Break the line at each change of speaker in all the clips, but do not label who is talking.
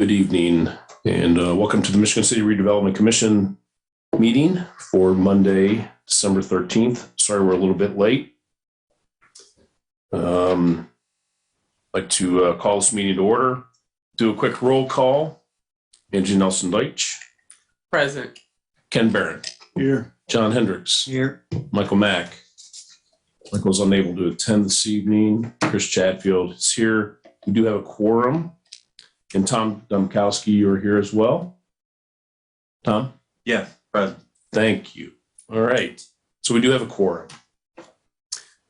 Good evening, and welcome to the Michigan City Redevelopment Commission meeting for Monday, December 13th. Sorry we're a little bit late. I'd like to call this meeting to order. Do a quick roll call. Angie Nelson-Deitch.
Present.
Ken Barron.
Here.
John Hendricks.
Here.
Michael Mack. Michael's unable to attend this evening. Chris Chatfield is here. We do have a quorum. And Tom Domkowski, you're here as well. Tom?
Yes, present.
Thank you. All right. So we do have a quorum.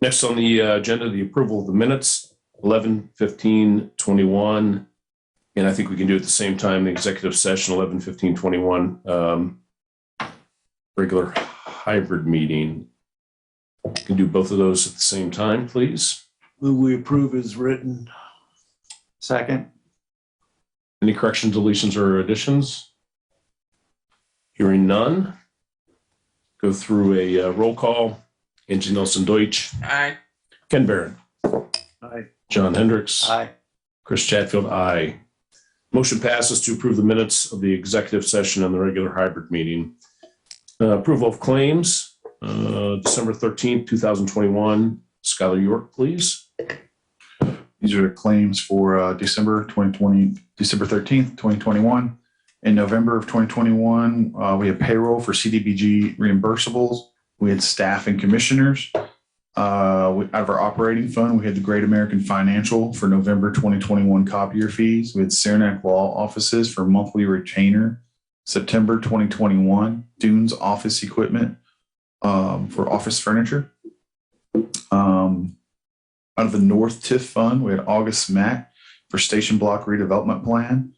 Next on the agenda, the approval of the minutes, 11/15/21. And I think we can do it at the same time, the executive session, 11/15/21, regular hybrid meeting. We can do both of those at the same time, please.
Move we approve as written. Second.
Any corrections, deletions, or additions? Hearing none. Go through a roll call. Angie Nelson-Deitch.
Aye.
Ken Barron.
Aye.
John Hendricks.
Aye.
Chris Chatfield. Aye. Motion passes to approve the minutes of the executive session and the regular hybrid meeting. Approval of claims, December 13th, 2021. Skylar York, please.
These are the claims for December 13th, 2021. In November of 2021, we had payroll for CDBG reimbursables. We had staff and commissioners. Out of our operating fund, we had the Great American Financial for November 2021 copier fees. We had Saranac Law Offices for monthly retainer. September 2021, Dunes office equipment for office furniture. Out of the North TIF Fund, we had August MAC for Station Block Redevelopment Plan,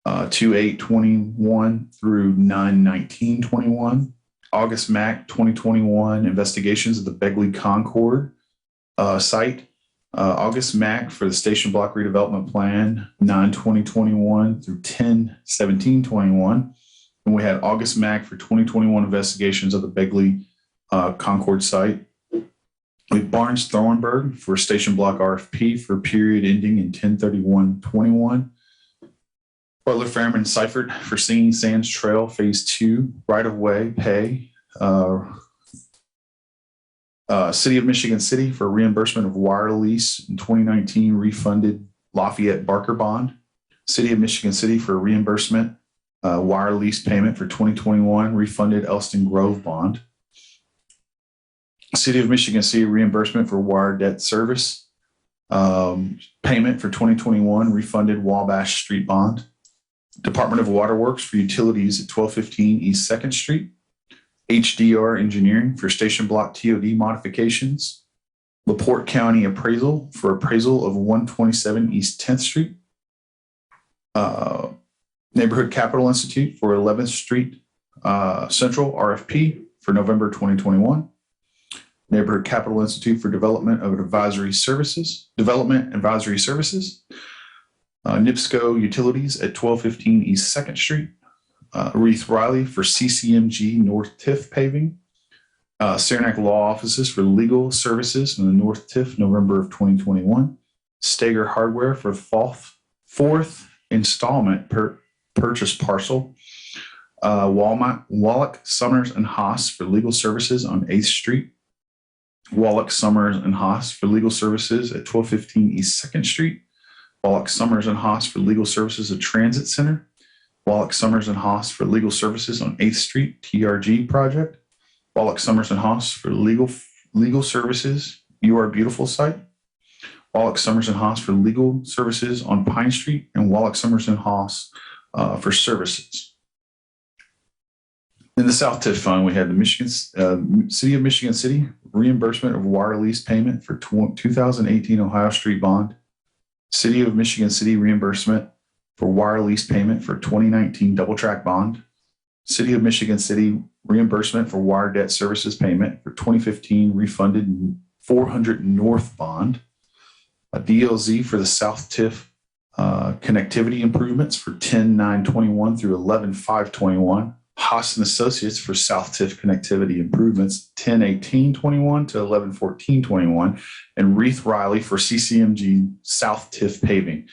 2/8/21 through 9/19/21. August MAC 2021 investigations of the Begley Concord site. August MAC for the Station Block Redevelopment Plan, 9/20/21 through 10/17/21. And we had August MAC for 2021 investigations of the Begley Concord site. We have Barnes Thornburg for Station Block RFP for a period ending in 10/31/21. Butler Fairman Seifert for Singing Sands Trail Phase 2 right-of-way pay. City of Michigan City for reimbursement of wire lease in 2019 refunded Lafayette Barker bond. City of Michigan City for reimbursement wire lease payment for 2021 refunded Elston Grove bond. City of Michigan City reimbursement for wire debt service payment for 2021 refunded Wabash Street bond. Department of Waterworks for utilities at 1215 East 2nd Street. HDR Engineering for Station Block TOD modifications. LaPorte County Appraisal for appraisal of 127 East 10th Street. Neighborhood Capital Institute for 11th Street Central RFP for November 2021. Neighborhood Capital Institute for Development Advisory Services. NIPSCO Utilities at 1215 East 2nd Street. Reith Riley for CCMG North TIF paving. Saranac Law Offices for legal services in the North TIF November of 2021. Stager Hardware for fourth installment purchase parcel. Wallach, Summers, and Haas for legal services on 8th Street. Wallach, Summers, and Haas for legal services at 1215 East 2nd Street. Wallach, Summers, and Haas for legal services at Transit Center. Wallach, Summers, and Haas for legal services on 8th Street TRG project. Wallach, Summers, and Haas for legal services You Are Beautiful site. Wallach, Summers, and Haas for legal services on Pine Street, and Wallach, Summers, and Haas for services. In the South TIF Fund, we had the City of Michigan City reimbursement of wire lease payment for 2018 Ohio Street bond. City of Michigan City reimbursement for wire lease payment for 2019 double track bond. City of Michigan City reimbursement for wire debt services payment for 2015 refunded 400 North bond. A DLZ for the South TIF connectivity improvements for 10/9/21 through 11/5/21. Haas and Associates for South TIF connectivity improvements 10/18/21 to 11/14/21, and Reith Riley for CCMG South TIF paving.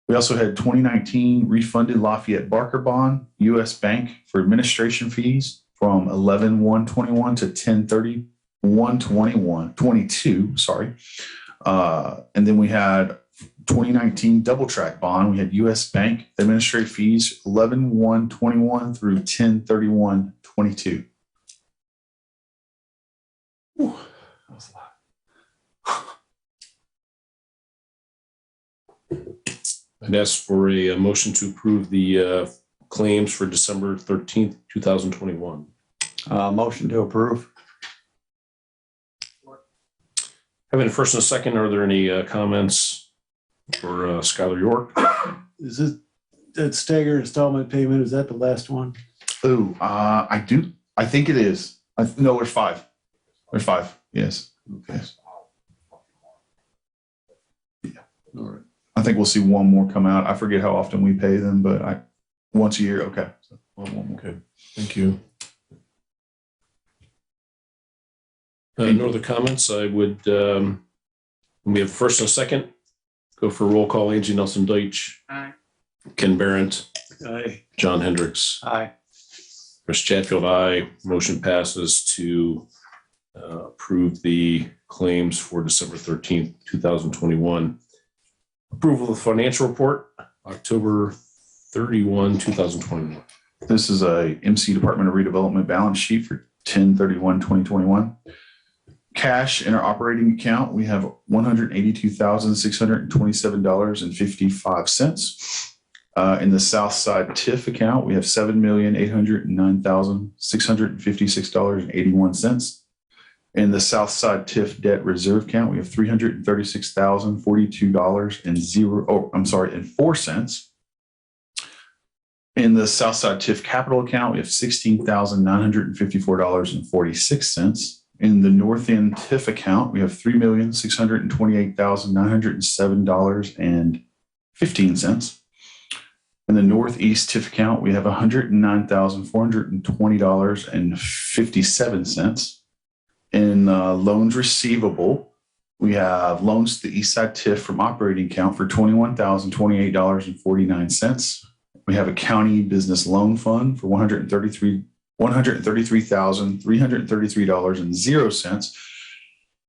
We also had 2019 refunded Lafayette Barker bond, U.S. Bank for administration fees from 11/1/21 to 10/31/22. Sorry. And then we had 2019 double track bond. We had U.S. Bank administrative fees 11/1/21 through 10/31/22.
That was a lot.
I'd ask for a motion to approve the claims for December 13th, 2021.
Motion to approve.
Having a first and a second, are there any comments for Skylar York?
Is it that staggered installment payment? Is that the last one?
Oh, I think it is. No, there's five. There's five. Yes.
Okay.
Yeah.
All right.
I think we'll see one more come out. I forget how often we pay them, but once a year. Okay. So one more.
Okay, thank you. No other comments. I would, we have first and a second. Go for roll call. Angie Nelson Deitch.
Aye.
Ken Barrett.
Aye.
John Hendricks.
Aye.
Chris Chatfield, aye. Motion passes to approve the claims for December 13th, 2021. Approval of the financial report, October 31, 2021.
This is a MC Department of Redevelopment balance sheet for 10/31/2021. Cash in our operating account, we have $182,627.55. In the Southside TIF account, we have $7,809,656.81. In the Southside TIF debt reserve account, we have $336,042.04. In the Southside TIF capital account, we have $16,954.46. In the North End TIF account, we have $3,628,907.15. In the Northeast TIF account, we have $109,420.57. In loans receivable, we have loans to the Eastside TIF from operating account for $21,028.49. We have a county business loan fund for $133,333.00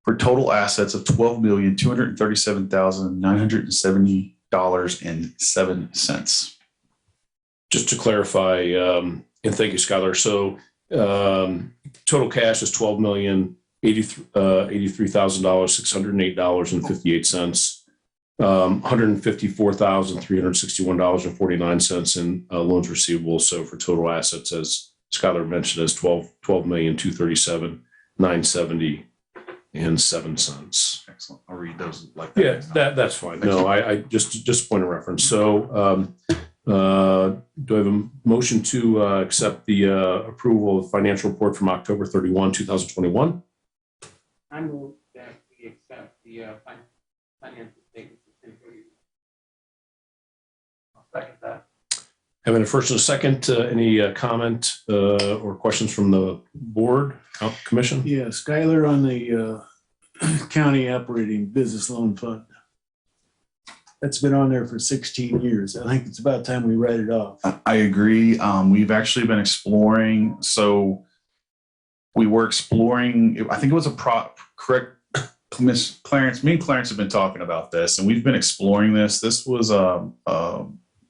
for total assets of $12,237,970.07.
Just to clarify, and thank you, Skylar. So total cash is $12,083,608.58. $154,361.49 in loans receivable. So for total assets, as Skylar mentioned, is $12,237,970.07.
Excellent. I'll read those like that.
Yeah, that's fine. No, I just point of reference. So do I have a motion to accept the approval of financial report from October 31, 2021?
I move that we accept the financial statements. I'll second that.
Having a first and a second, any comment or questions from the board, commission?
Yeah, Skylar, on the county operating business loan fund. That's been on there for 16 years. I think it's about time we write it off.
I agree. We've actually been exploring. So we were exploring, I think it was correct, Miss Clarence, me and Clarence have been talking about this, and we've been exploring this. This was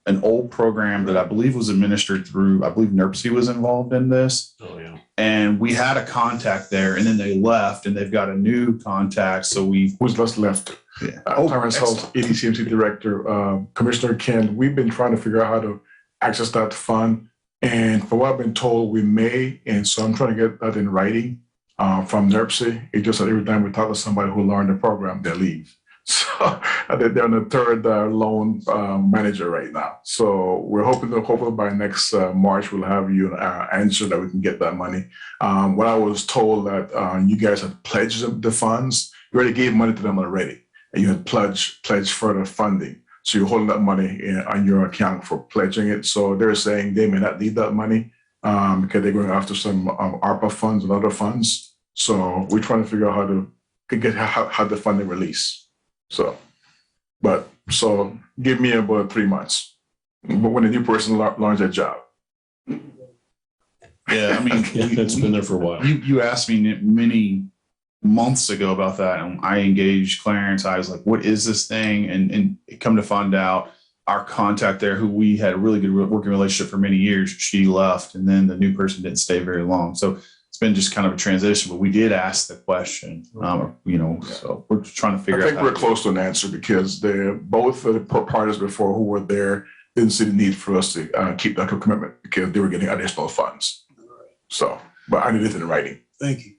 an old program that I believe was administered through, I believe NERPC was involved in this.
Oh, yeah.
And we had a contact there, and then they left, and they've got a new contact. So
who's just left.
Yeah.
Clarence Holt, EDCMC Director, Commissioner Ken, we've been trying to figure out how to access that fund. And for what I've been told, we may. And so I'm trying to get that in writing from NERPC. It's just that every time we talk to somebody who learned the program, they leave. So they're on the third loan manager right now. So we're hopefully by next March, we'll have you an answer that we can get that money. What I was told that you guys had pledged the funds. You already gave money to them already. And you had pledged further funding. So you're holding that money on your account for pledging it. So they're saying they may not need that money because they're going after some ARPA funds and other funds. So we're trying to figure out how to get how the funding release. So give me about 3 months. But when a new person learns their job.
Yeah, I mean,
Yeah, it's been there for a while.
You asked me many months ago about that, and I engaged Clarence. I was like, "What is this thing?" And come to find out, our contact there, who we had a really good working relationship for many years, she left, and then the new person didn't stay very long. So it's been just kind of a transition. But we did ask the question, so we're just trying to figure out.
I think we're close to an answer because both of the parties before who were there didn't see the need for us to keep that commitment because they were getting additional funds. So, but I need it in writing.
Thank you.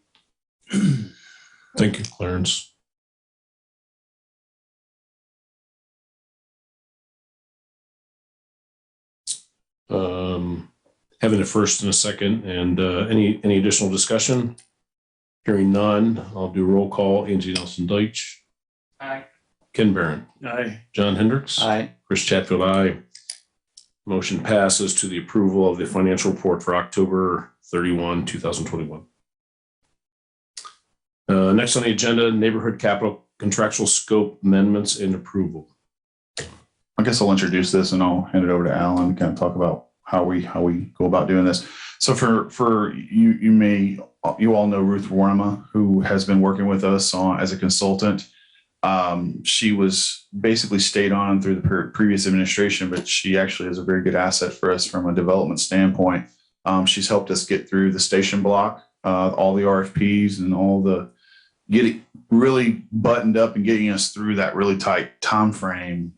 Thank you, Clarence. Having a first and a second, and any additional discussion? Hearing none, I'll do roll call. Angie Nelson Deitch.
Aye.
Ken Barron.
Aye.
John Hendricks.
Aye.
Chris Chatfield, aye. Motion passes to the approval of the financial report for October 31, 2021. Next on the agenda, neighborhood capital contractual scope amendments and approval.
I guess I'll introduce this and I'll hand it over to Alan to kind of talk about how we go about doing this. So for you all know Ruth Warnema, who has been working with us as a consultant. She was basically stayed on through the previous administration, but she actually is a very good asset for us from a development standpoint. She's helped us get through the station block, all the RFPs and all the getting really buttoned up and getting us through that really tight time frame,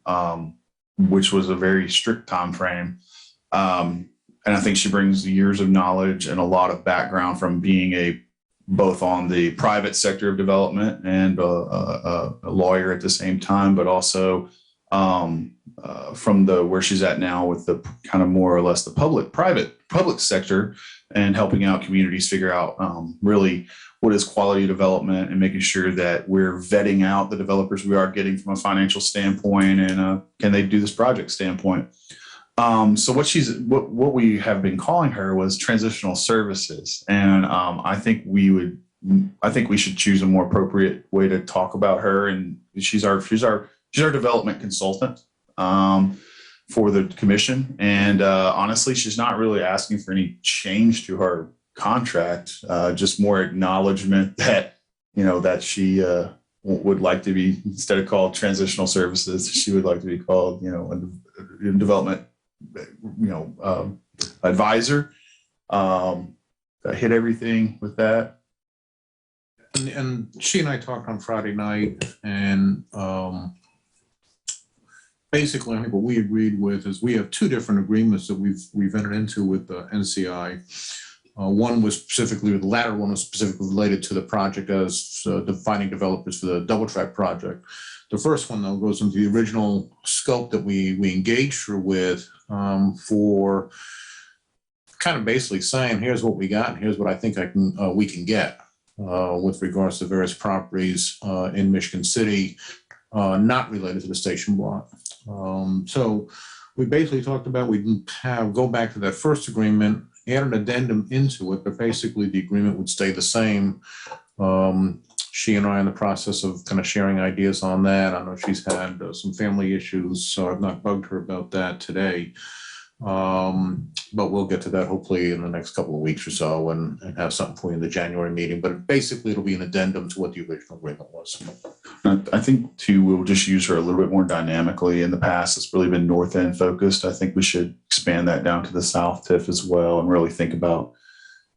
which was a very strict time frame. And I think she brings years of knowledge and a lot of background from being both on the private sector of development and a lawyer at the same time, but also from where she's at now with the kind of more or less the public sector and helping out communities figure out really what is quality development and making sure that we're vetting out the developers we are getting from a financial standpoint and can they do this project standpoint. So what we have been calling her was transitional services, and I think we should choose a more appropriate way to talk about her. And she's our development consultant for the commission, and honestly, she's not really asking for any change to her contract, just more acknowledgement that that she would like to be, instead of called transitional services, she would like to be called a development advisor. I hit everything with that.
And she and I talked on Friday night, and basically, I think what we agreed with is we have two different agreements that we've entered into with the NCI. One was specifically, the latter one was specifically related to the project as defining developers for the double track project. The first one, though, goes into the original scope that we engaged her with for kind of basically saying, here's what we got, and here's what I think we can get with regards to various properties in Michigan City, not related to the station block. So we basically talked about go back to that first agreement, add an addendum into it, but basically the agreement would stay the same. She and I are in the process of kind of sharing ideas on that. I know she's had some family issues, so I've not bugged her about that today. But we'll get to that hopefully in the next couple of weeks or so and have something for you in the January meeting. But basically, it'll be an addendum to what the original agreement was.
I think, too, we'll just use her a little bit more dynamically. In the past, it's really been north end focused. I think we should expand that down to the south TIF as well and really think about,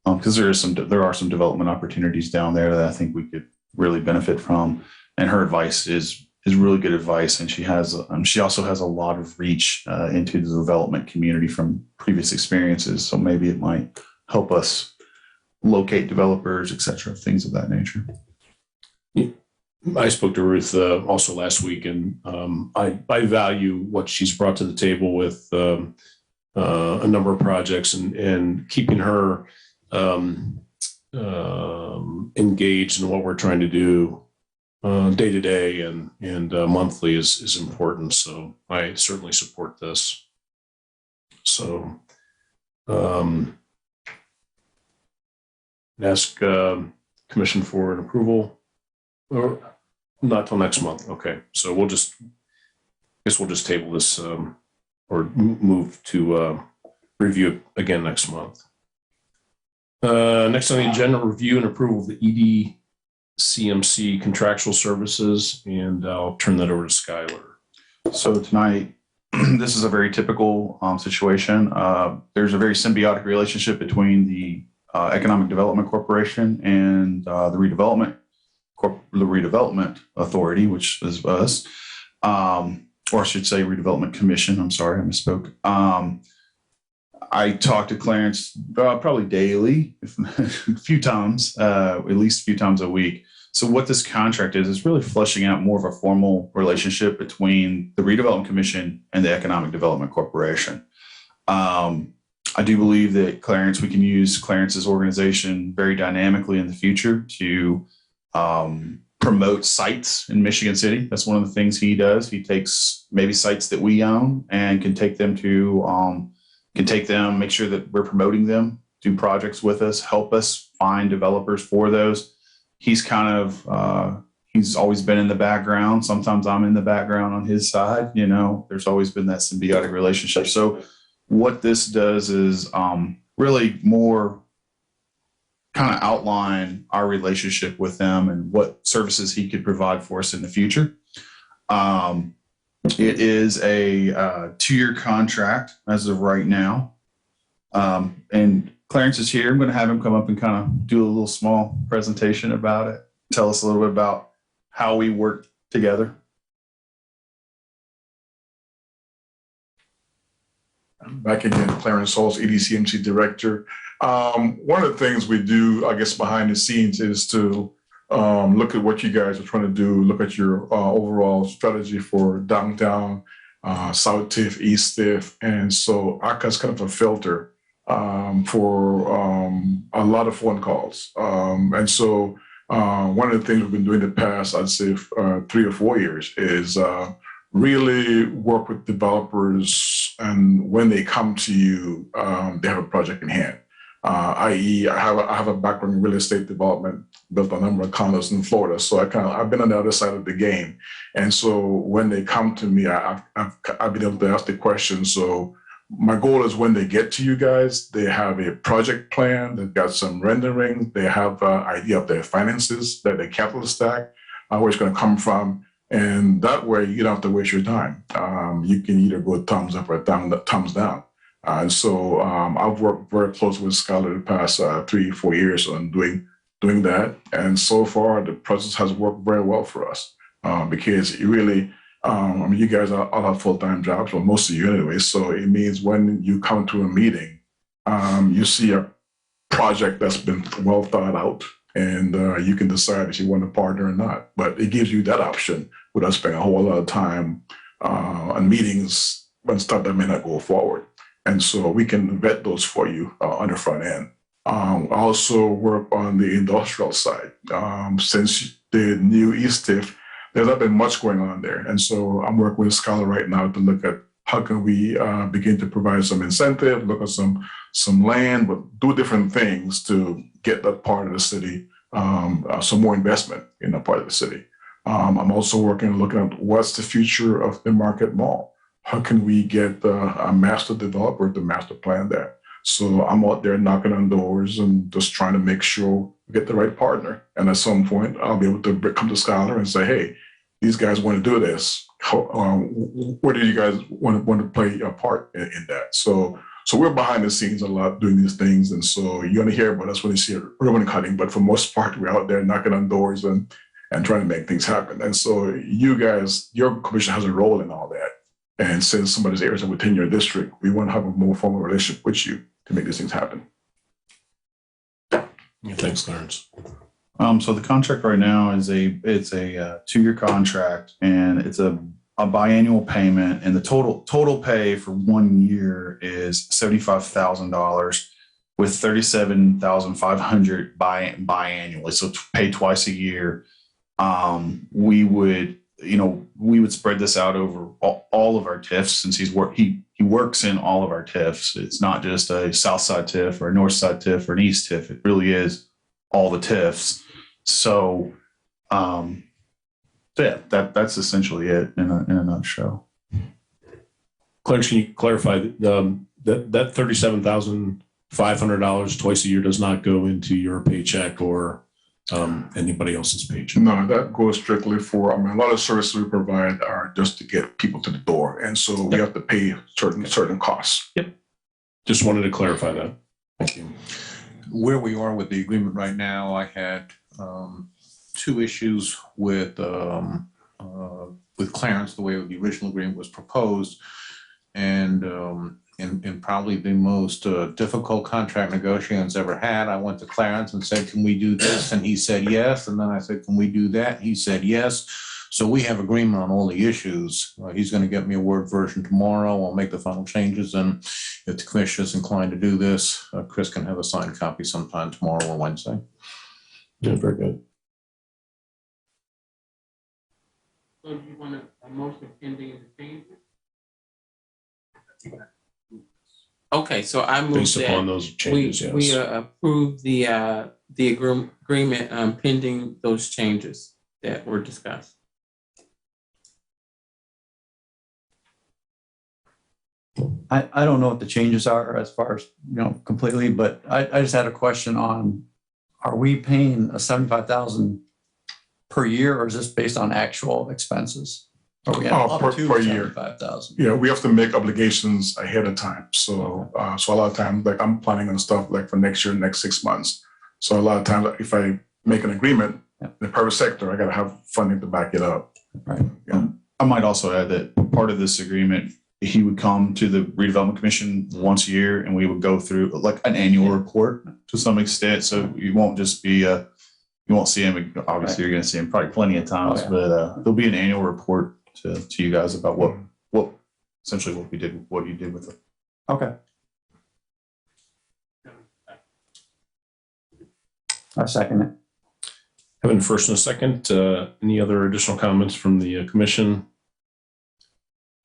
because there are some development opportunities down there that I think we could really benefit from. And her advice is really good advice. And she also has a lot of reach into the development community from previous experiences. So maybe it might help us locate developers, et cetera, things of that nature.
I spoke to Ruth also last week, and I value what she's brought to the table with a number of projects and keeping her engaged in what we're trying to do day to day and monthly is important. So I certainly support this. So ask commission for an approval, or not till next month. Okay, so we'll just guess we'll just table this or move to review it again next month. Next on the agenda, review and approval of the EDCMC contractual services, and I'll turn that over to Skylar.
So tonight, this is a very typical situation. There's a very symbiotic relationship between the Economic Development Corporation and the Redevelopment Authority, which is us, or I should say Redevelopment Commission. I'm sorry, I misspoke. I talk to Clarence probably daily, a few times, at least a few times a week. So what this contract is really fleshing out more of a formal relationship between the Redevelopment Commission and the Economic Development Corporation. I do believe that we can use Clarence's organization very dynamically in the future to promote sites in Michigan City. That's one of the things he does. He takes maybe sites that we own and can take them, make sure that we're promoting them, do projects with us, help us find developers for those. He's he's always been in the background. Sometimes I'm in the background on his side. There's always been that symbiotic relationship. So what this does is really more kind of outline our relationship with them and what services he could provide for us in the future. It is a 2-year contract as of right now. And Clarence is here. I'm going to have him come up and kind of do a little small presentation about it. Tell us a little bit about how we work together.
I'm back again, Clarence Halls, EDCMC Director. One of the things we do, I guess, behind the scenes is to look at what you guys are trying to do, look at your overall strategy for downtown, South TIF, East TIF. And so ACA's kind of a filter for a lot of phone calls. And so one of the things we've been doing the past, I'd say 3 or 4 years, is really work with developers, and when they come to you, they have a project in hand. I.e., I have a background in real estate development, built a number of condos in Florida, so I've been on the other side of the game. And so when they come to me, I've been able to ask the question. So my goal is when they get to you guys, they have a project plan, they've got some rendering, they have an idea of their finances, their capital stack, where it's going to come from. And that way, you don't have to waste your time. You can either go thumbs up or thumbs down. And so I've worked very closely with Skylar the past 3-4 years on doing that. And so far, the process has worked very well for us because it really, you guys all have full-time jobs, well, most of you anyway. So it means when you come to a meeting, you see a project that's been well thought out, and you can decide if you want to partner or not. But it gives you that option without spending a whole lot of time on meetings when stuff that may not go forward. And so we can vet those for you on the front end. I also work on the industrial side. Since the new East TIF, there's not been much going on there. And so I'm working with Scholar right now to look at how can we begin to provide some incentive, look at some land, but do different things to get that part of the city, some more investment in that part of the city. I'm also looking at what's the future of the Market Mall. How can we get a master developer to master plan that? So I'm out there knocking on doors and just trying to make sure we get the right partner. And at some point, I'll be able to come to Scholar and say, hey, these guys want to do this. Where do you guys want to play a part in that? So we're behind the scenes a lot doing these things. And so you're going to hear about us when you see ribbon cutting. But for the most part, we're out there knocking on doors and trying to make things happen. And so you guys, your commission has a role in all that. And since somebody's areas are within your district, we want to have a more formal relationship with you to make these things happen.
Yeah, thanks, Clarence.
So the contract right now is it's a 2-year contract, and it's a biannual payment, and the total pay for 1 year is $75,000 with $37,500 biannually. So pay twice a year. We would spread this out over all of our TIFs, since he works in all of our TIFs. It's not just a South Side TIF or a North Side TIF or an East TIF. It really is all the TIFs. So, yeah, that's essentially it in a nutshell.
Clarence, can you clarify that $37,500 twice a year does not go into your paycheck or anybody else's paycheck?
No, that goes strictly for, I mean, a lot of services we provide are just to get people to the door. And so we have to pay certain costs.
Just wanted to clarify that. Thank you.
Where we are with the agreement right now, I had two issues with Clarence, the way the original agreement was proposed, and probably the most difficult contract negotiations ever had. I went to Clarence and said, "Can we do this?" And he said yes. And then I said, "Can we do that?" He said yes. So we have agreement on all the issues. He's going to get me a Word version tomorrow. I'll make the final changes, and if the commission is inclined to do this, Chris can have a signed copy sometime tomorrow or Wednesday.
Yeah, very good.
So do you want a motion pending the changes? Okay, so I move
Based upon
that
those changes, yes.
we approve the agreement pending those changes that were discussed.
I don't know what the changes are as far as, completely, but I just had a question on, are we paying a 75,000 per year, or is this based on actual expenses? Are we up
per
to
year.
75,000?
Yeah, we have to make obligations ahead of time. So, so a lot of times, like I'm planning on stuff like for next year, next 6 months. So a lot of times, if I make an agreement in the private sector, I got to have funding to back it up.
Right.
Yeah.
I might also add that part of this agreement, he would come to the Redevelopment Commission once a year, and we would go through like an annual report to some extent. So you won't just be you won't see him. Obviously, you're going to see him probably plenty of times, but there'll be an annual report to you guys about what essentially what you did with it.
Okay. I second it.
Having a first and a second, any other additional comments from the commission?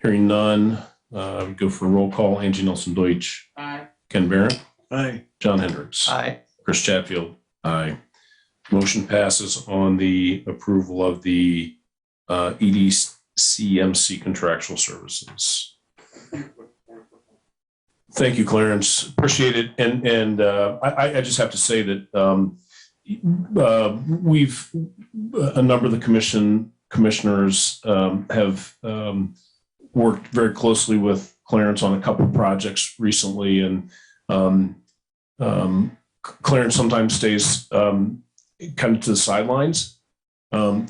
Hearing none, we go for a roll call. Angie Nelson Deutsch.
Aye.
Ken Barrett.
Aye.
John Hendricks.
Aye.
Chris Chatfield. Aye. Motion passes on the approval of the EDCMC contractual services. Thank you, Clarence. Appreciate it. And I just have to say that we've a number of the commissioners have worked very closely with Clarence on a couple of projects recently, and Clarence sometimes stays kind of to the sidelines.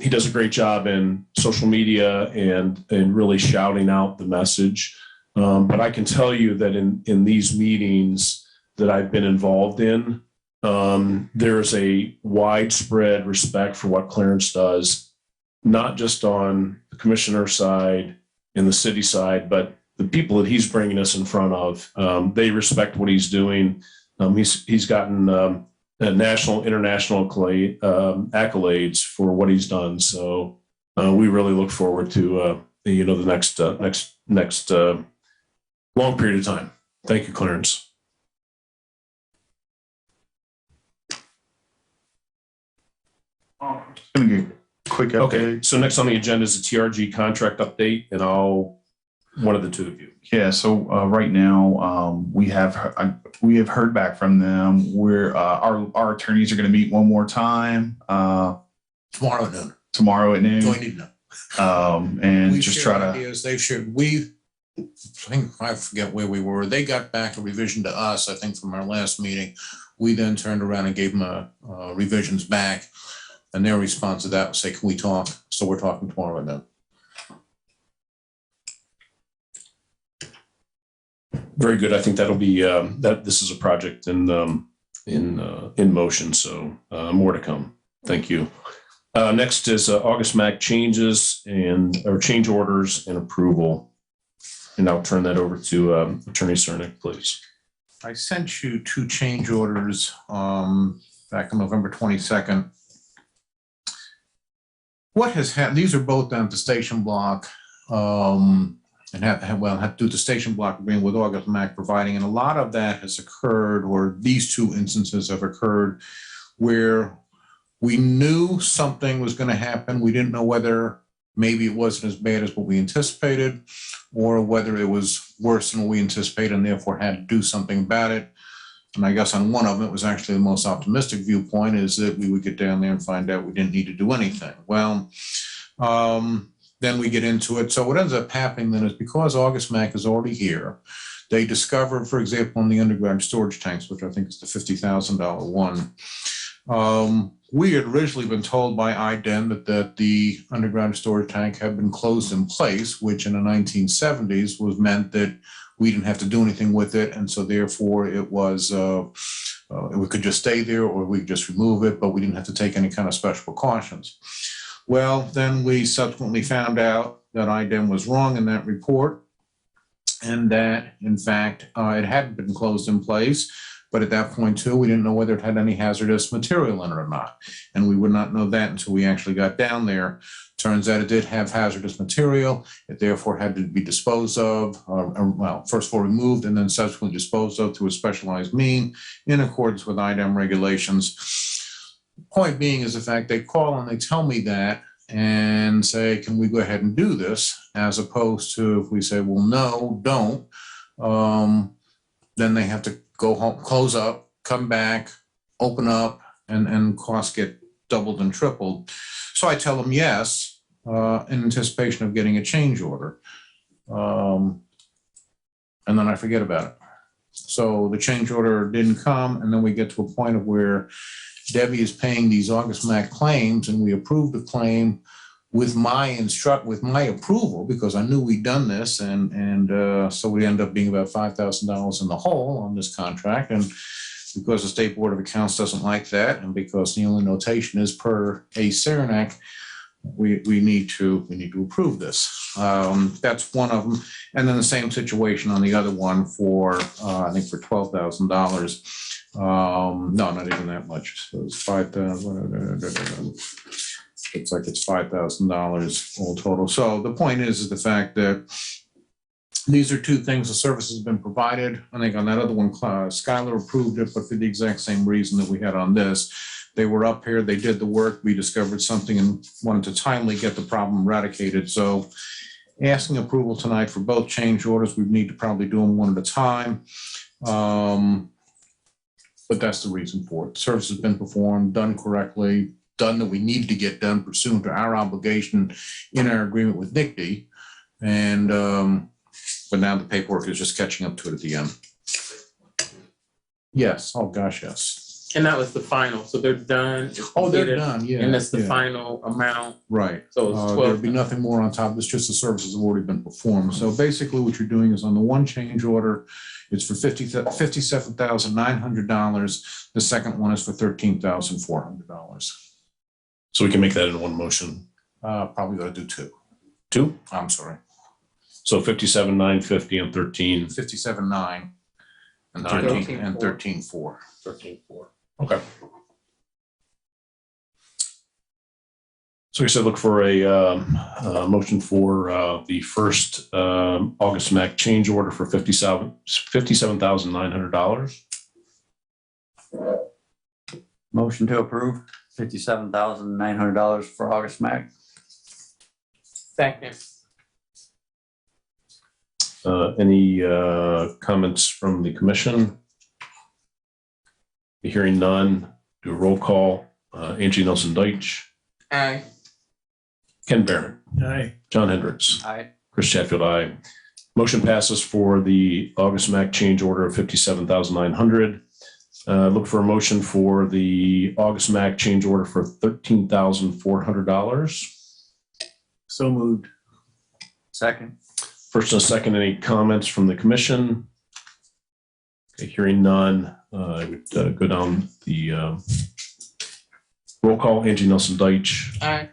He does a great job in social media and really shouting out the message. But I can tell you that in these meetings that I've been involved in, there's a widespread respect for what Clarence does, not just on the commissioner side, in the city side, but the people that he's bringing us in front of. They respect what he's doing. He's gotten national, international accolades for what he's done. So we really look forward to the next long period of time. Thank you, Clarence.
Just gonna get a quick update.
Okay, so next on the agenda is a TRG contract update, and one of the two of you.
Yeah. So right now we have heard back from them. Our attorneys are going to meet one more time
Tomorrow at noon.
tomorrow at noon.
So I need to know.
And
We've
just
shared
try to.
ideas. They've shared. I forget where we were. They got back a revision to us, I think, from our last meeting. We then turned around and gave them revisions back, and their response to that was say, "Can we talk?" So we're talking tomorrow at noon.
Very good. I think that'll be that. This is a project in motion, so more to come. Thank you. Next is August MAC changes or change orders and approval, and I'll turn that over to Attorney Cernick, please.
I sent you two change orders back on November 22nd. What has happened? These are both down to Station Block. And have to do the Station Block agreement with August MAC providing, and a lot of that has occurred, or these two instances have occurred, where we knew something was going to happen. We didn't know whether maybe it wasn't as bad as what we anticipated, or whether it was worse than what we anticipated and therefore had to do something about it. And I guess on one of them, it was actually the most optimistic viewpoint, is that we would get down there and find out we didn't need to do anything. Well, then we get into it. So what ends up happening then is, because August Mac is already here, they discovered, for example, in the underground storage tanks, which I think is the $50,000 one, we had originally been told by IDEM that the underground storage tank had been closed in place, which in the 1970s was meant that we didn't have to do anything with it. And so therefore it was, we could just stay there, or we could just remove it, but we didn't have to take any kind of special precautions. Well, then we subsequently found out that IDEM was wrong in that report, and that, in fact, it hadn't been closed in place. But at that point, too, we didn't know whether it had any hazardous material in it or not. And we would not know that until we actually got down there. Turns out it did have hazardous material. It therefore had to be disposed of, well, first of all removed and then subsequently disposed of through a specialized mean in accordance with IDEM regulations. Point being is the fact they call and they tell me that and say, can we go ahead and do this? As opposed to if we say, well, no, don't, then they have to go home, close up, come back, open up, and costs get doubled and tripled. So I tell them yes, in anticipation of getting a change order. And then I forget about it. So the change order didn't come, and then we get to a point of where Debbie is paying these August Mac claims, and we approved the claim with my approval, because I knew we'd done this, and so we end up being about $5,000 in the hole on this contract. And because the State Board of Accounts doesn't like that, and because the only notation is per A. Saranac, we need to approve this. That's one of them. And then the same situation on the other one for I think for $12,000. No, not even that much. So it's 5,000. It's like it's $5,000 all total. So the point is the fact that these are two things. The service has been provided. I think on that other one, Skylar approved it, but for the exact same reason that we had on this. They were up here, they did the work, we discovered something and wanted to timely get the problem eradicated. So asking approval tonight for both change orders, we need to probably do them one at a time. But that's the reason for it. The service has been performed, done correctly, done that we needed to get done pursuant to our obligation in our agreement with NICD. And, but now the paperwork is just catching up to it at the end. Yes, oh gosh, yes.
And that was the final, so they're done. It's
Oh, they're
completed,
done, yeah.
And that's the
yeah.
final amount.
Right.
So it's 12.
There'll be nothing more on top. It's just the services have already been performed. So basically what you're doing is on the one change order, it's for $57,900. The second one is for $13,400.
So we can make that in one motion.
Probably ought to do two.
Two?
I'm sorry.
So 57,950 and 13.
57,900 and
13,400.
13,400.
13,400. Okay. So we said look for a motion for the first August MAC change order for $57,900.
Motion to approve $57,900 for August Mac.
Second.
Any comments from the commission? Hearing none, do a roll call. Angie Nelson Deitch,
Aye.
Ken Barrett,
Aye.
John Hendricks,
Aye.
Chris Chatfield, aye. Motion passes for the August MAC change order of $57,900. Look for a motion for the August MAC change order for $13,400.
So moved.
Second.
First and second, any comments from the commission? Okay, hearing none, I would go down the roll call. Angie Nelson Deitch,
Aye.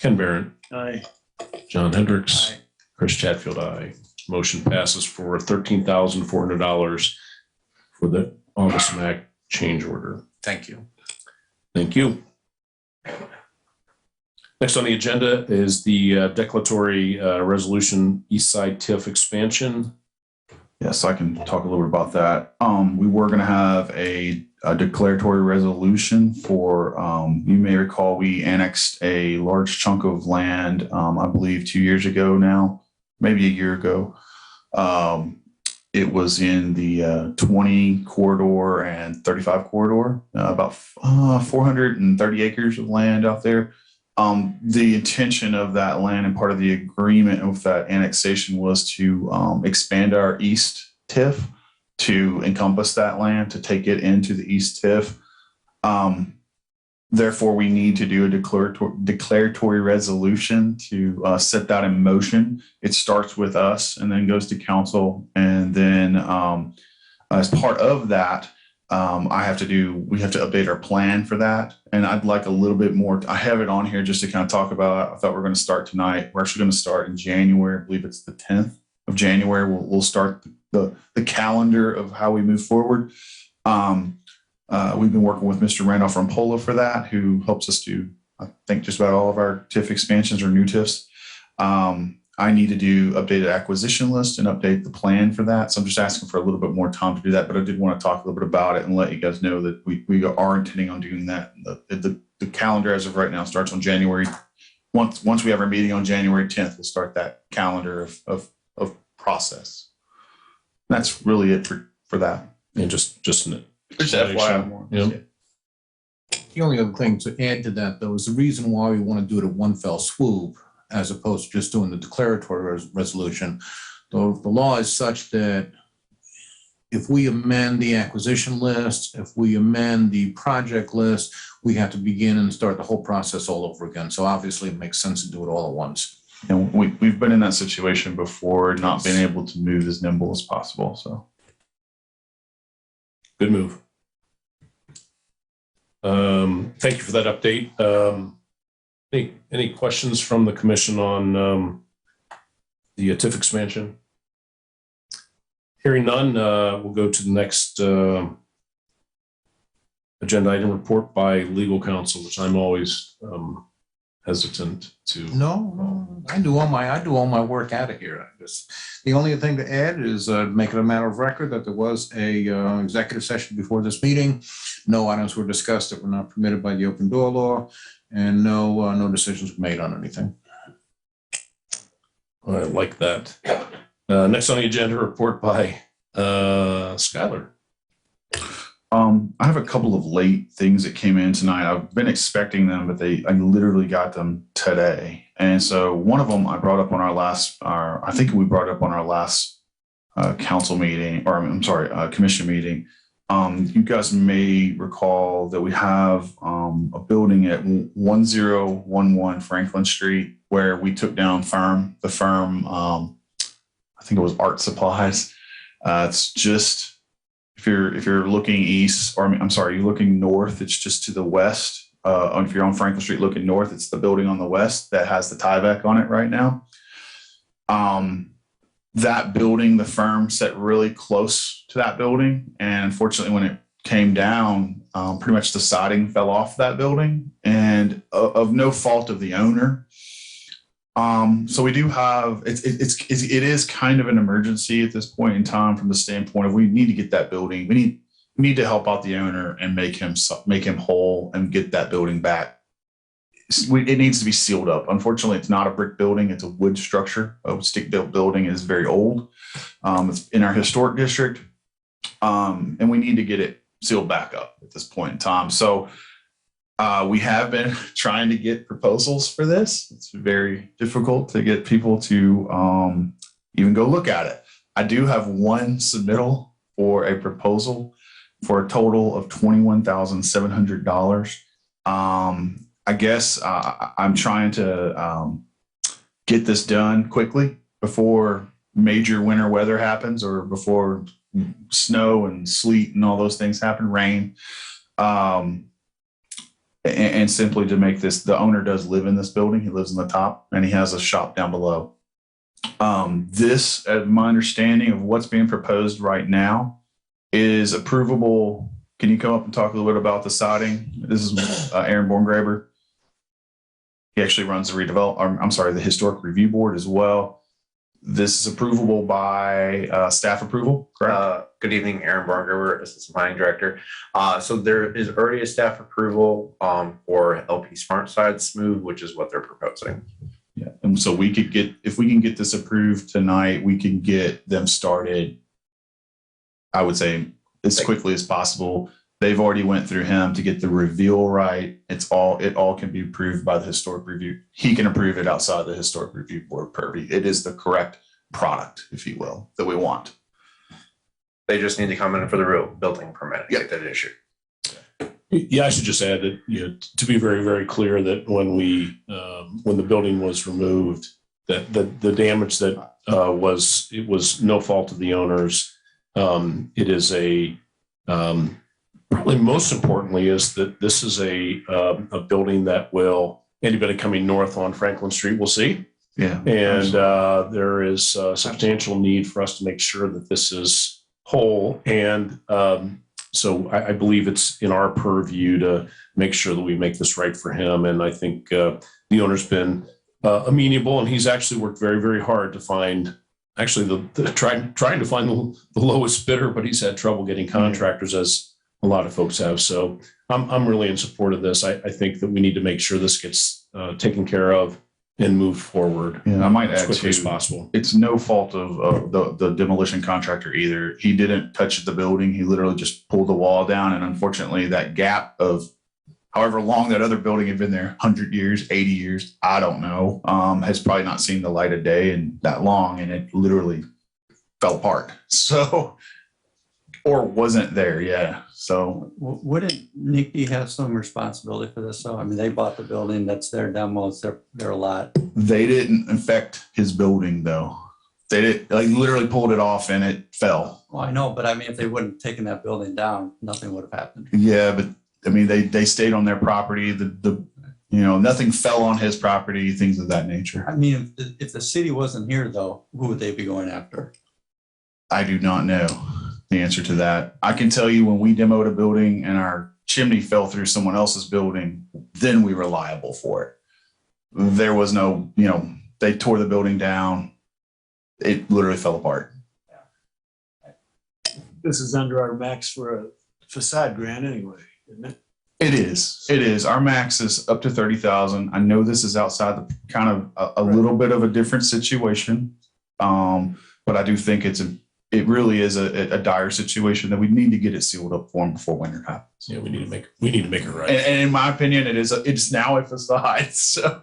Ken Barrett,
Aye.
John Hendricks,
Aye.
Chris Chatfield, aye. Motion passes for $13,400 for the August MAC change order.
Thank you.
Thank you. Next on the agenda is the declaratory resolution East Side TIF expansion.
Yes, I can talk a little bit about that. We were going to have a declaratory resolution for, you may recall, we annexed a large chunk of land, I believe 2 years ago now, maybe a year ago. It was in the 20 corridor and 35 corridor, about 430 acres of land out there. The intention of that land and part of the agreement with that annexation was to expand our east TIF to encompass that land, to take it into the east TIF. Therefore, we need to do a declaratory resolution to set that in motion. It starts with us and then goes to council. And then as part of that, we have to update our plan for that. And I'd like a little bit more. I have it on here just to kind of talk about it. I thought we were going to start tonight. We're actually going to start in January. I believe it's the 10th of January. We'll start the calendar of how we move forward. We've been working with Mr. Randolph from Polo for that, who helps us do, I think, just about all of our TIF expansions or new TIFs. I need to do updated acquisition list and update the plan for that. So I'm just asking for a little bit more time to do that, but I did want to talk a little bit about it and let you guys know that we are intending on doing that. The calendar as of right now starts on January. Once we have our meeting on January 10th, we'll start that calendar of process. That's really it for that.
And just an
Just FYI more.
Yep.
The only other thing to add to that, though, is the reason why we want to do it at one fell swoop, as opposed to just doing the declaratory resolution. The law is such that if we amend the acquisition list, if we amend the project list, we have to begin and start the whole process all over again. So obviously it makes sense to do it all at once.
And we've been in that situation before, not being able to move as nimble as possible. So
Good move. Thank you for that update. Any questions from the commission on the TIF expansion? Hearing none, we'll go to the next agenda item, report by legal counsel, which I'm always hesitant to.
No, I do all my work out of here. The only thing to add is make it a matter of record that there was a executive session before this meeting. No items were discussed that were not permitted by the open door law, and no decisions were made on anything.
I like that. Next on the agenda, report by Skylar.
I have a couple of late things that came in tonight. I've been expecting them, but I literally got them today. And so one of them I brought up on I think we brought up on our last council meeting, or I'm sorry, commission meeting. You guys may recall that we have a building at 1011 Franklin Street where we took down the firm, I think it was Art Supplies. It's just, if you're looking east, or I'm sorry, you're looking north, it's just to the west. If you're on Franklin Street looking north, it's the building on the west that has the Tyvek on it right now. That building, the firm sat really close to that building. And unfortunately, when it came down, pretty much the siding fell off that building, and of no fault of the owner. So we do have, it is kind of an emergency at this point in time from the standpoint of we need to get that building. We need to help out the owner and make him whole and get that building back. It needs to be sealed up. Unfortunately, it's not a brick building. It's a wood structure. A stick-built building is very old. It's in our historic district. And we need to get it sealed back up at this point in time. So we have been trying to get proposals for this. It's very difficult to get people to even go look at it. I do have one submittal for a proposal for a total of $21,700. I guess I'm trying to get this done quickly before major winter weather happens, or before snow and sleet and all those things happen, rain. And simply to make this, the owner does live in this building. He lives in the top, and he has a shop down below. This, as my understanding of what's being proposed right now, is approvable. Can you come up and talk a little bit about the siding? This is Aaron Borngraber. He actually runs the the Historic Review Board as well. This is approvable by staff approval, correct?
Good evening, Aaron Barger, Assistant Planning Director. So there is already a staff approval for LP Smart Side Smooth, which is what they're proposing.
Yeah, and so we could get, if we can get this approved tonight, we can get them started, I would say, as quickly as possible. They've already went through him to get the reveal right. It all can be approved by the historic review. He can approve it outside the historic review board purview. It is the correct product, if you will, that we want.
They just need to come in for the real building permit and get that issued.
Yeah, I should just add that, to be very, very clear that when the building was removed, that the damage that it was no fault of the owners. It is probably most importantly is that this is a building that anybody coming north on Franklin Street will see.
Yeah.
And there is a substantial need for us to make sure that this is whole. And so I believe it's in our purview to make sure that we make this right for him. And I think the owner's been amenable, and he's actually worked very, very hard to find trying to find the lowest bidder, but he's had trouble getting contractors, as a lot of folks have. So I'm really in support of this. I think that we need to make sure this gets taken care of and moved forward
I might
as
add
quickly as
too,
possible.
it's no fault of the demolition contractor either. He didn't touch the building. He literally just pulled the wall down. And unfortunately, that gap of however long that other building had been there, 100 years, 80 years, I don't know, has probably not seen the light of day in that long. And it literally fell apart. So, or wasn't there. Yeah. So
Wouldn't Nicky have some responsibility for this? So, I mean, they bought the building, that's their demo, it's their lot.
they didn't affect his building though. They did, like, literally pulled it off and it fell.
Well, I know, but I mean, if they wouldn't have taken that building down, nothing would have happened.
Yeah, but I mean, they stayed on their property. Nothing fell on his property, things of that nature.
I mean, if the city wasn't here though, who would they be going after?
I do not know the answer to that. I can tell you when we demoed a building and our chimney fell through someone else's building, then we were liable for it. There was no, they tore the building down. It literally fell apart.
This is under our max for a facade grant anyway, isn't it?
It is. It is. Our max is up to 30,000. I know this is outside the kind of a little bit of a different situation. But I do think it really is a dire situation that we need to get it sealed up for him before winter happens.
Yeah, we need to make it right.
And in my opinion, it's now a facade. So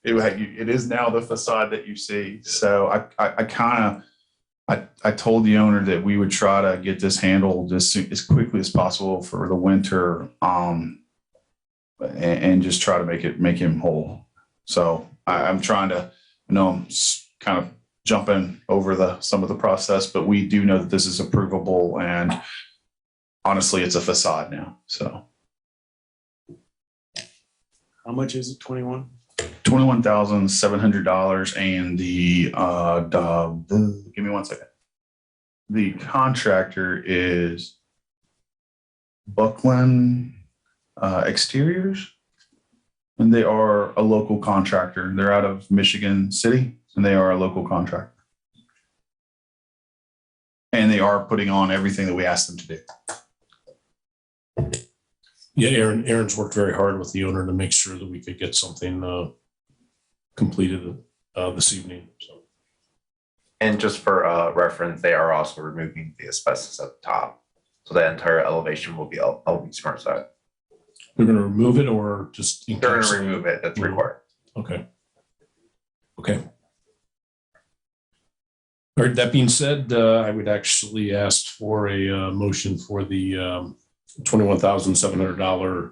it is now the facade that you see. So I told the owner that we would try to get this handled as quickly as possible for the winter, and just try to make him whole. So I'm trying to, I'm kind of jumping over some of the process, but we do know that this is approvable, and honestly, it's a facade now. So
How much is it? 21?
$21,700, and give me 1 second. The contractor is Buckland Exteriors, and they are a local contractor. They're out of Michigan City, and they are a local contractor. And they are putting on everything that we asked them to do.
Yeah, Aaron's worked very hard with the owner to make sure that we could get something completed this evening. So.
And just for reference, they are also removing the asbestos at the top. So the entire elevation will be LP Smart Side.
They're going to remove it or just
They're going to remove it. That's required.
Okay. All right. That being said, I would actually ask for a motion for the $21,700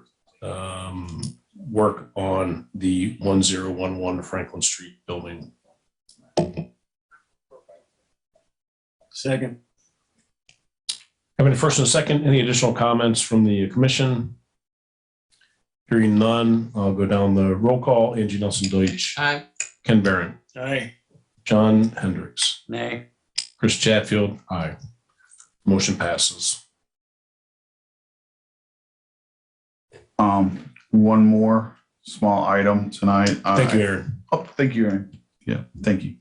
work on the 1011 Franklin Street building.
Second.
Having a first and a second, any additional comments from the commission? Hearing none, I'll go down the roll call. Angie Nelson Deutsch.
Aye.
Ken Barron.
Aye.
John Hendricks.
Nay.
Chris Chatfield. Aye. Motion passes.
One more small item tonight.
Thank you, Aaron.
Oh, thank you, Aaron. Yeah, thank you.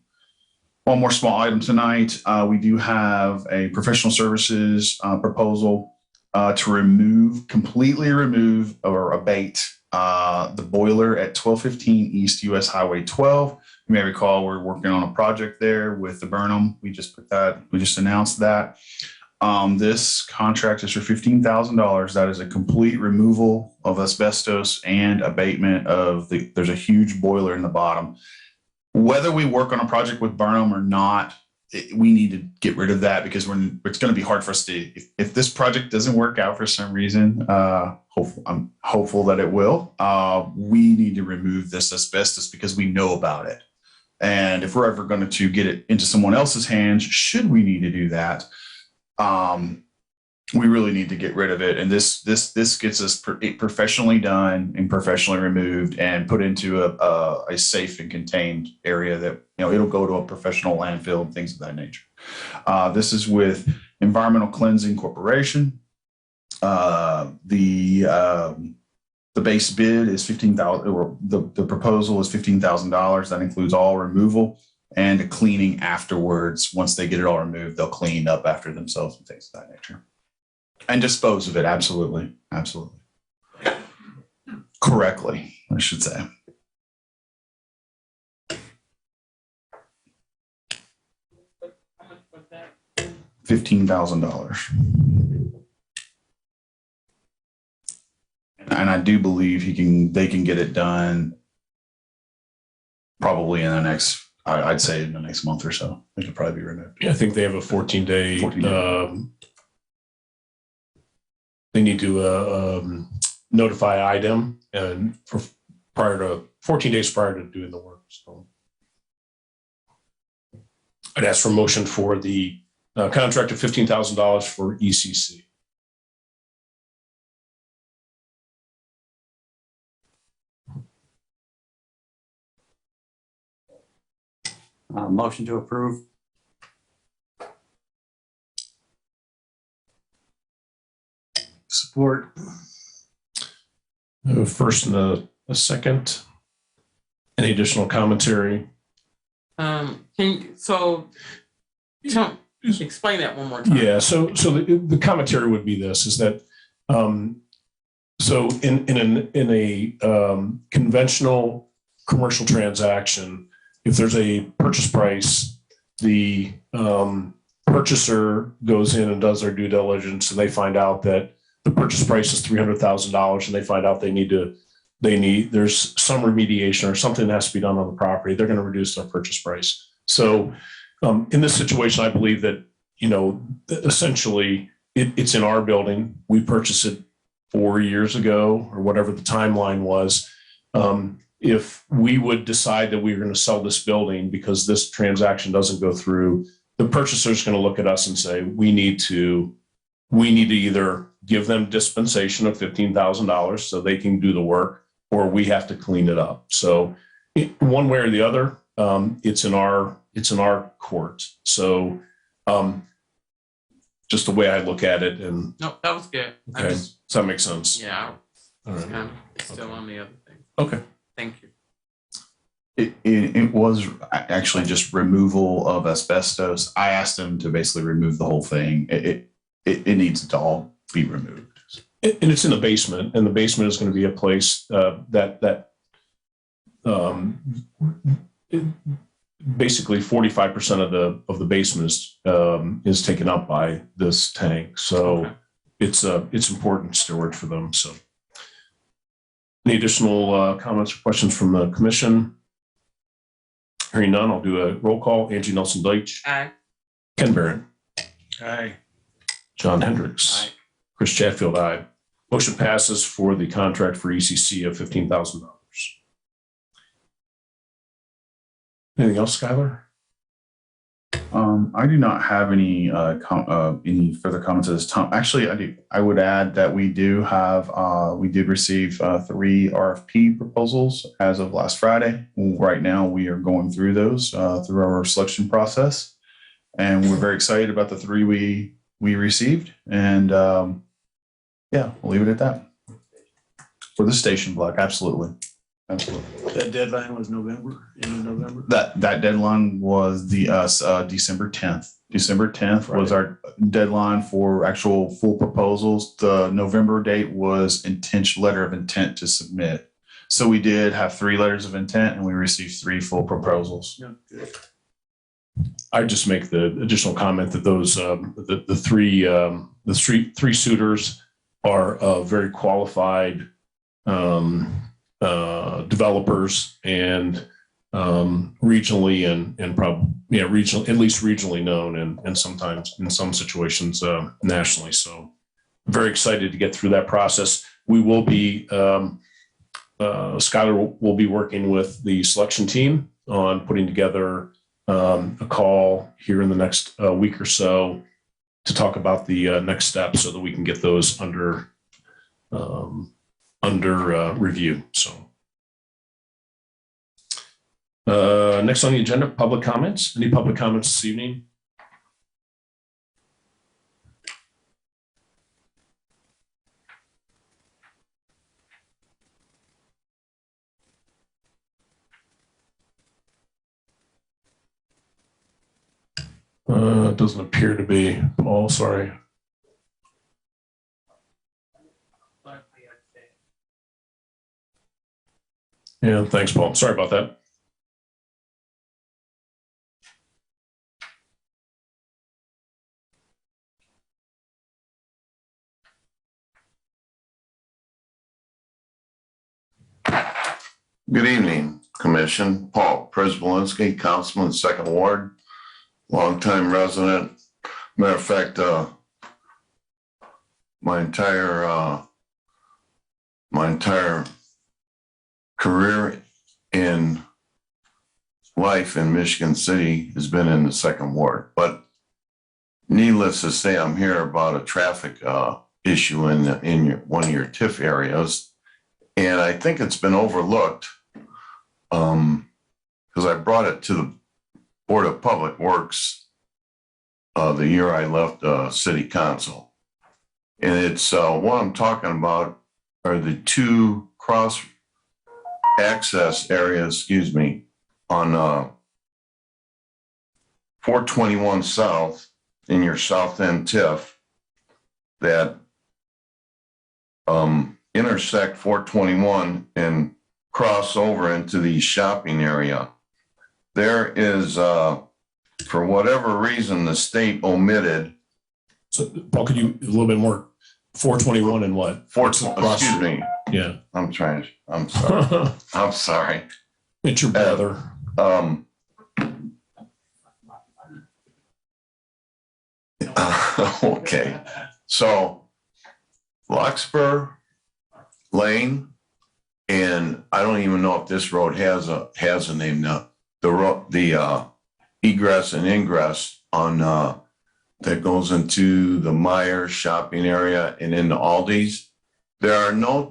One more small item tonight. We do have a professional services proposal to completely remove or abate the boiler at 1215 East US Highway 12. You may recall we're working on a project there with the Burnham. We just announced that. This contract is for $15,000. That is a complete removal of asbestos and abatement of there's a huge boiler in the bottom. Whether we work on a project with Burnham or not, we need to get rid of that because it's going to be hard for us to, if this project doesn't work out for some reason, I'm hopeful that it will, we need to remove this asbestos because we know about it. And if we're ever going to get it into someone else's hands, should we need to do that, we really need to get rid of it. And this gets us professionally done and professionally removed and put into a safe and contained area that, it'll go to a professional landfill and things of that nature. This is with Environmental Cleansing Corporation. The base bid is $15,000, or the proposal is $15,000. That includes all removal and a cleaning afterwards. Once they get it all removed, they'll clean up after themselves and things of that nature. And dispose of it, absolutely. Correctly, I should say.
How much was that?
$15,000. And I do believe they can get it done probably in the next, I'd say in the next month or so. It could probably be removed.
Yeah, I think they have a 14-day. They need to notify IDEM and prior to 14 days prior to doing the work. So I'd ask for motion for the contract of $15,000 for ECC.
Motion to approve.
Support.
First and a second. Any additional commentary?
Explain that one more time?
Yeah. So the commentary would be this: is that so in a conventional commercial transaction, if there's a purchase price, the purchaser goes in and does their due diligence, and they find out that the purchase price is $300,000, and they find out there's some remediation or something that has to be done on the property. They're going to reduce their purchase price. So in this situation, I believe that, essentially it's in our building. We purchased it 4 years ago or whatever the timeline was. If we would decide that we were going to sell this building because this transaction doesn't go through, the purchaser is going to look at us and say, we need to either give them dispensation of $15,000 so they can do the work, or we have to clean it up. So one way or the other, it's in our court. So just the way I look at it. And
No, that was good.
okay, does that make sense?
Yeah, I
All
was
right.
kind of still on the other thing.
Okay.
Thank you.
It was actually just removal of asbestos. I asked them to basically remove the whole thing. It needs to all be removed.
And it's in the basement, and the basement is going to be a place basically 45% of the basement is taken up by this tank. So
Okay.
it's important storage for them. So any additional comments or questions from the commission? Hearing none, I'll do a roll call. Angie Nelson Deitch.
Aye.
Ken Barron.
Aye.
John Hendricks.
Aye.
Chris Chatfield, aye. Motion passes for the contract for ECC of $15,000. Anything else, Skylar?
I do not have any further comments at this time. Actually, I do. I would add that we did receive 3 RFP proposals as of last Friday. Right now, we are going through those through our selection process, and we're very excited about the 3 we received. And yeah, we'll leave it at that. For the station block, absolutely. Absolutely.
That deadline was November, end of November.
That deadline was the December 10th. December 10th was our deadline for actual full proposals. The November date was letter of intent to submit. So we did have 3 letters of intent and we received 3 full proposals.
Yeah, good.
I just make the additional comment that those the three suitors are very qualified developers and regionally and probably regional, at least regionally known and sometimes in some situations nationally. So very excited to get through that process. We will be Skylar will be working with the selection team on putting together a call here in the next week or so to talk about the next steps so that we can get those under review. So next on the agenda, public comments. Any public comments this evening? It doesn't appear to be. Paul, sorry. Yeah, thanks, Paul. Sorry about that.
Good evening, Commission. Paul Przybolinsky, Councilman, 2nd Ward, longtime resident. Matter of fact, my entire career in life in Michigan City has been in the 2nd Ward. But needless to say, I'm here about a traffic issue in one of your TIF areas, and I think it's been overlooked. Because I brought it to the Board of Public Works the year I left City Council. And it's what I'm talking about are the 2 cross access areas, on 421 South in your South End TIF that intersect 421 and cross over into the shopping area. There is, for whatever reason, the state omitted.
So, Paul, could you a little bit more? 421 and what?
Excuse me.
Yeah.
I'm sorry. I'm sorry.
It's your brother.
Okay. So, Larkspur Lane, and I don't even know if this road has a name now. The egress and ingress on that goes into the Myers shopping area and into Aldi's. There are no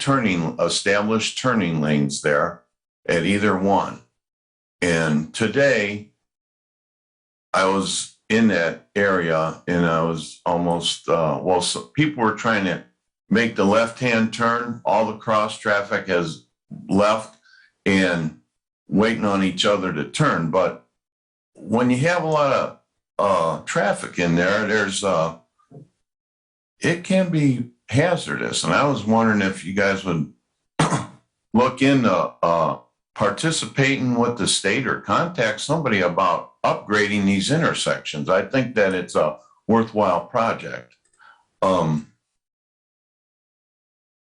established turning lanes there at either one. And today, I was in that area and I was almost so people were trying to make the left-hand turn. All the cross traffic has left and waiting on each other to turn. But when you have a lot of traffic in there, it can be hazardous. And I was wondering if you guys would look into participating with the state or contact somebody about upgrading these intersections. I think that it's a worthwhile project. And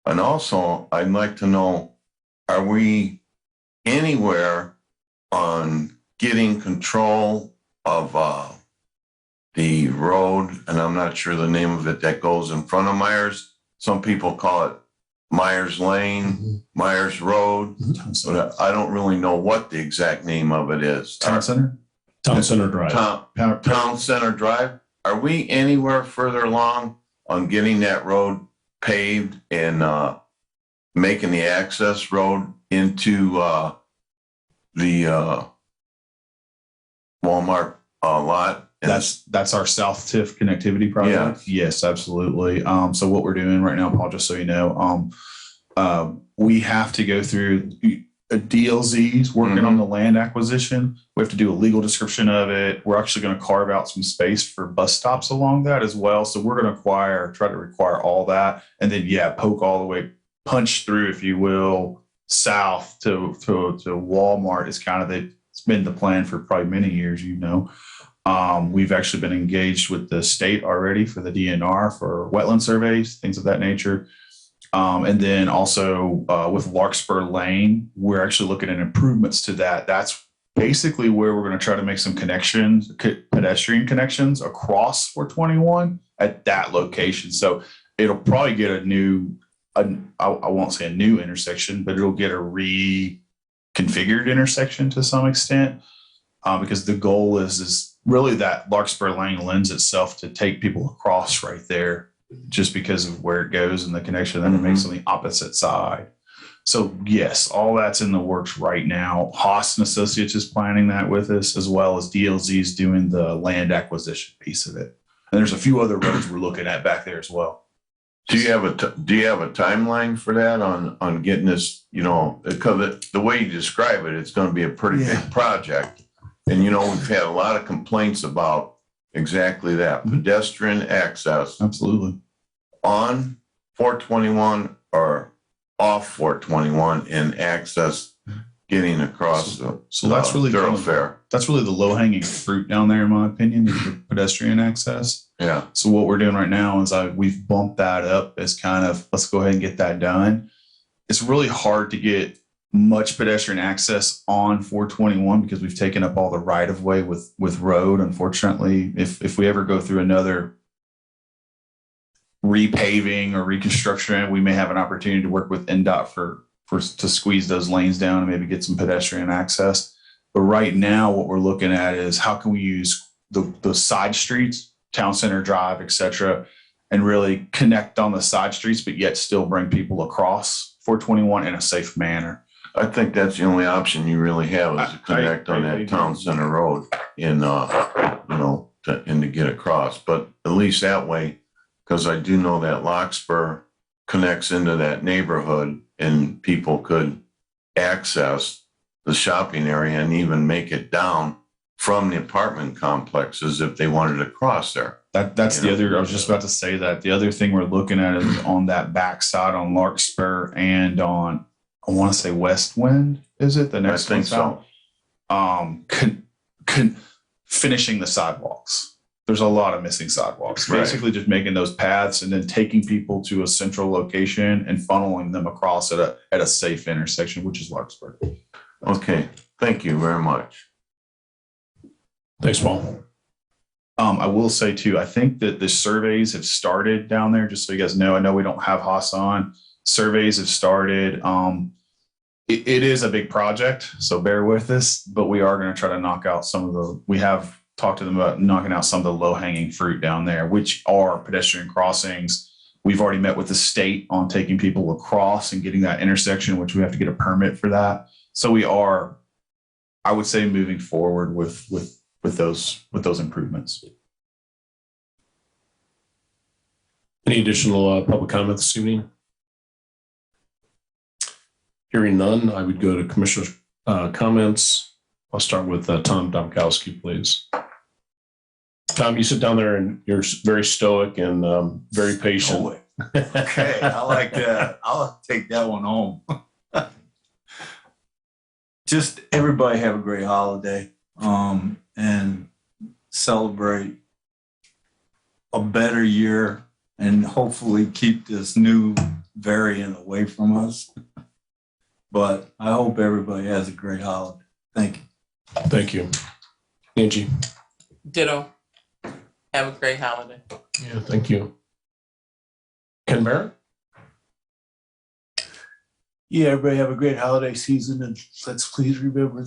also, I'd like to know, are we anywhere on getting control of the road, and I'm not sure the name of it, that goes in front of Myers? Some people call it Myers Lane, Myers Road, but I don't really know what the exact name of it is.
Town Center?
Town Center Drive.
Town Center Drive. Are we anywhere further along on getting that road paved and making the access road into the Walmart lot? And
That's our South TIF connectivity project.
Yeah.
Yes, absolutely. So what we're doing right now, Paul, just so you know, we have to go through DLZ's working on the land acquisition. We have to do a legal description of it. We're actually going to carve out some space for bus stops along that as well. So we're going to try to require all that. And then, poke all the way, punch through, if you will, south to Walmart is kind of it's been the plan for probably many years, We've actually been engaged with the state already for the DNR for wetland surveys, things of that nature. And then also with Larkspur Lane, we're actually looking at improvements to that. That's basically where we're going to try to make some connections, pedestrian connections across 421 at that location. So it'll probably get I won't say a new intersection, but it'll get a reconfigured intersection to some extent, because the goal is really that Larkspur Lane lends itself to take people across right there, just because of where it goes and the connection that it makes on the opposite side. So yes, all that's in the works right now. Haas and Associates is planning that with us, as well as DLZ's doing the land acquisition piece of it. And there's a few other roads we're looking at back there as well.
Do you have a timeline for that on getting this, because the way you describe it, it's going to be a pretty big project. And, we've had a lot of complaints about exactly that, pedestrian access.
Absolutely.
On 421 or off 421 and access getting across the
that's really
thoroughfare.
That's really the low hanging fruit down there, in my opinion, is the pedestrian access.
Yeah.
So what we're doing right now is we've bumped that up as kind of, let's go ahead and get that done. It's really hard to get much pedestrian access on 421 because we've taken up all the right of way with road. Unfortunately, if we ever go through another repaving or reconstruction, we may have an opportunity to work with NDOT to squeeze those lanes down and maybe get some pedestrian access. But right now, what we're looking at is how can we use the side streets, Town Center Drive, et cetera, and really connect on the side streets, but yet still bring people across 421 in a safe manner.
I think that's the only option you really have is to connect on that Town Center Road and to get across. But at least that way, because I do know that Larkspur connects into that neighborhood and people could access the shopping area and even make it down from the apartment complexes if they wanted to cross there.
That's the other, I was just about to say that. The other thing we're looking at is on that backside on Larkspur and on, I want to say West Wind, is it? The next
I think so.
Finishing the sidewalks. There's a lot of missing sidewalks.
Right.
Basically just making those paths and then taking people to a central location and funneling them across at a safe intersection, which is Larkspur.
Okay. Thank you very much.
Thanks, Paul.
I will say too, I think that the surveys have started down there, just so you guys know. I know we don't have Haas on. Surveys have started. It is a big project, so bear with us, but we are going to try to knock out we have talked to them about knocking out some of the low hanging fruit down there, which are pedestrian crossings. We've already met with the state on taking people across and getting that intersection, which we have to get a permit for that. So we are, I would say, moving forward with those improvements.
Any additional public comment this evening? Hearing none, I would go to commissioner comments. I'll start with Tom Domkowski, please. Tom, you sit down there and you're very stoic and very patient.
Okay, I like that. I'll take that one home. Just everybody have a great holiday and celebrate a better year and hopefully keep this new variant away from us. But I hope everybody has a great holiday. Thank you.
Thank you. Angie.
Ditto. Have a great holiday.
Yeah, thank you. Ken Barrett?
Yeah, everybody have a great holiday season, and let's please remember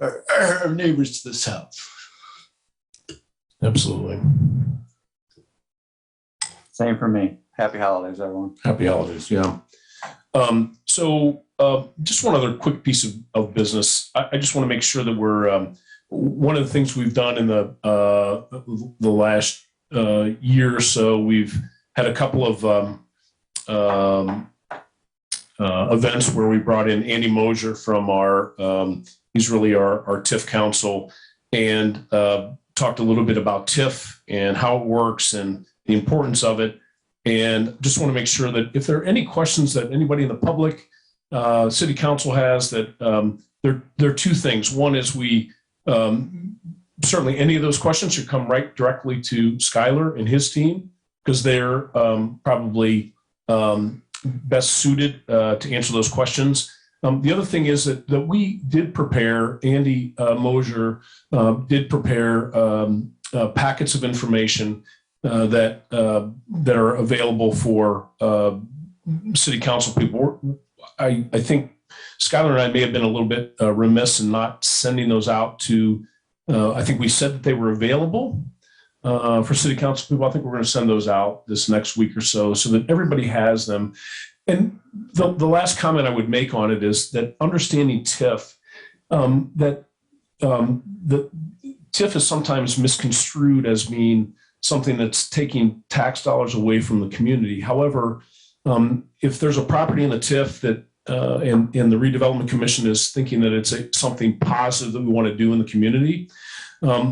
our neighbors to the south.
Absolutely.
Same for me. Happy holidays, everyone.
Happy holidays, yeah. So just one other quick piece of business. I just want to make sure that we're one of the things we've done in the last year or so, we've had a couple of events where we brought in Andy Mosier from he's really our TIF counsel, and talked a little bit about TIF and how it works and the importance of it. And just want to make sure that if there are any questions that anybody in the public, city council has, that there are two things. One is we certainly any of those questions should come right directly to Skylar and his team, because they're probably best suited to answer those questions. The other thing is that we did prepare, Andy Mosier did prepare packets of information that are available for city council people. I think Skylar and I may have been a little bit remiss in not sending those out to, I think we said that they were available for city council people. I think we're going to send those out this next week or so that everybody has them. And the last comment I would make on it is that understanding TIF, that the TIF is sometimes misconstrued as being something that's taking tax dollars away from the community. However, if there's a property in the TIF that and the Redevelopment Commission is thinking that it's something positive that we want to do in the community,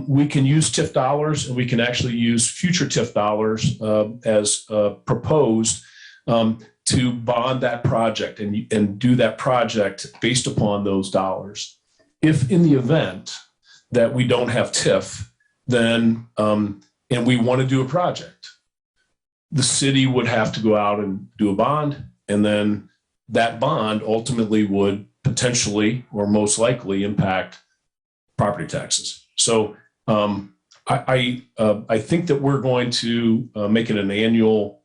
we can use TIF dollars, and we can actually use future TIF dollars as proposed to bond that project and do that project based upon those dollars. If in the event that we don't have TIF, then and we want to do a project, the city would have to go out and do a bond, and then that bond ultimately would potentially or most likely impact property taxes. So I think that we're going to make it an annual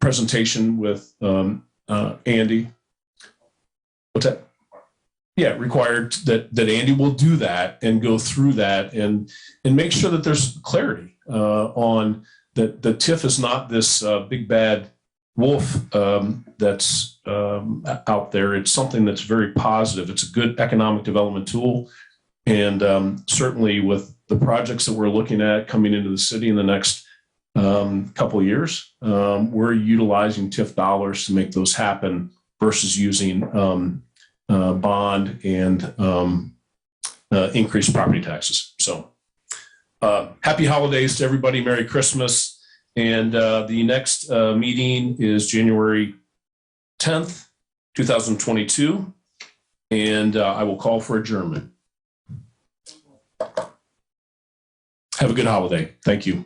presentation with Andy. What's that? Yeah, required that Andy will do that and go through that and make sure that there's clarity on that the TIF is not this big bad wolf that's out there. It's something that's very positive. It's a good economic development tool. And certainly with the projects that we're looking at coming into the city in the next couple of years, we're utilizing TIF dollars to make those happen versus using bond and increased property taxes. So happy holidays to everybody. Merry Christmas. And the next meeting is January 10th, 2022. And I will call for adjournment. Have a good holiday. Thank you.